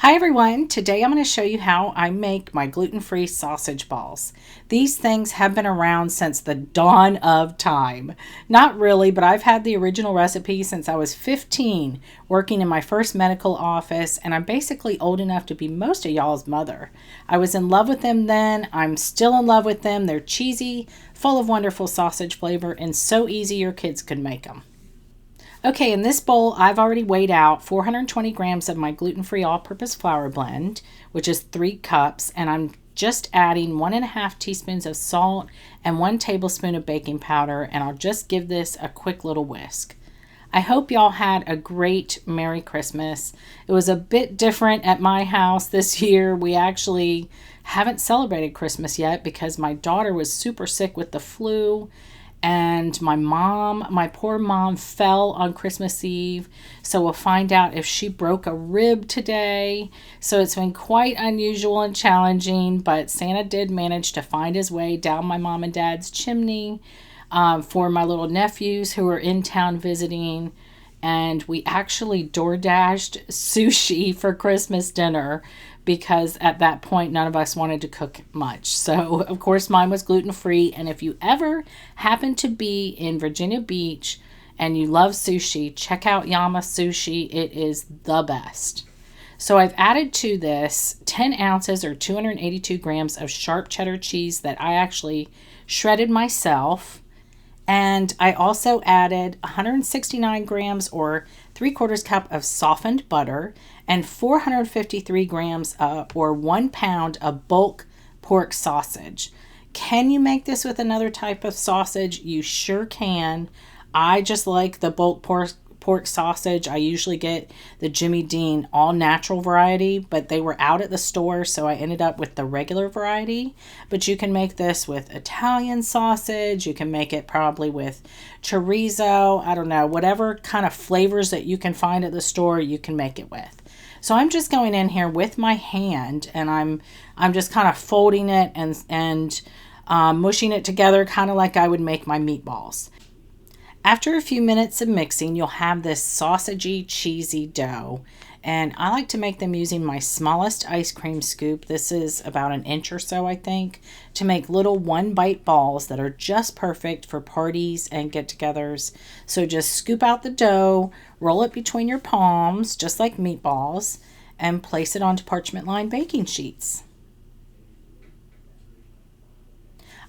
Hi everyone, today I'm going to show you how I make my gluten-free sausage balls. These things have been around since the dawn of time. Not really, but I've had the original recipe since I was 15 working in my first medical office, and I'm basically old enough to be most of y'all's mother. I was in love with them then, I'm still in love with them. They're cheesy, full of wonderful sausage flavor, and so easy your kids could make them. Okay, in this bowl, I've already weighed out 420 grams of my gluten-free all-purpose flour blend, which is 3 cups, and I'm just adding 1.5 teaspoons of salt and 1 tablespoon of baking powder, and I'll just give this a quick little whisk. I hope y'all had a great Merry Christmas. It was a bit different at my house this year. We actually haven't celebrated Christmas yet because my daughter was super sick with the flu. And my poor mom fell on Christmas Eve. So we'll find out if she broke a rib today. So it's been quite unusual and challenging, but Santa did manage to find his way down my mom and dad's chimney for my little nephews who were in town visiting. And we actually door-dashed sushi for Christmas dinner because at that point none of us wanted to cook much. So of course mine was gluten-free, and if you ever happen to be in Virginia Beach and you love sushi, check out Yama Sushi. It is the best. So I've added to this 10 ounces or 282 grams of sharp cheddar cheese that I actually shredded myself. And I also added 169 grams or 3/4 cup of softened butter and 453 grams or 1 pound of bulk pork sausage. Can you make this with another type of sausage? You sure can. I just like the bulk pork sausage. I usually get the Jimmy Dean all natural variety, but they were out at the store, so I ended up with the regular variety. But you can make this with Italian sausage. You can make it probably with chorizo. I don't know, whatever kind of flavors that you can find at the store, you can make it with. So I'm just going in here with my hand, and I'm just kind of folding it and mushing it together, kind of like I would make my meatballs. After a few minutes of mixing, you'll have this sausagey, cheesy dough. And I like to make them using my smallest ice cream scoop. This is about 1 inch or so, I think, to make little 1-bite balls that are just perfect for parties and get-togethers. So just scoop out the dough, roll it between your palms, just like meatballs, and place it onto parchment-lined baking sheets.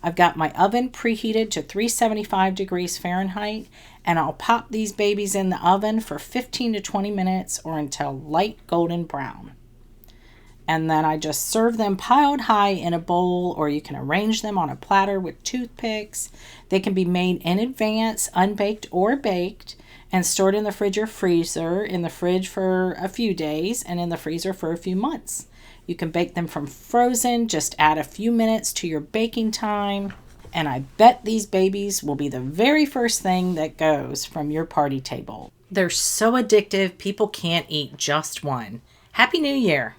I've got my oven preheated to 375 degrees Fahrenheit, and I'll pop these babies in the oven for 15 to 20 minutes or until light golden brown. And then I just serve them piled high in a bowl, or you can arrange them on a platter with toothpicks. They can be made in advance, unbaked or baked, and stored in the fridge or freezer, in the fridge for a few days and in the freezer for a few months. You can bake them from frozen, just add a few minutes to your baking time, and I bet these babies will be the very first thing that goes from your party table. They're so addictive, people can't eat just one. Happy New Year!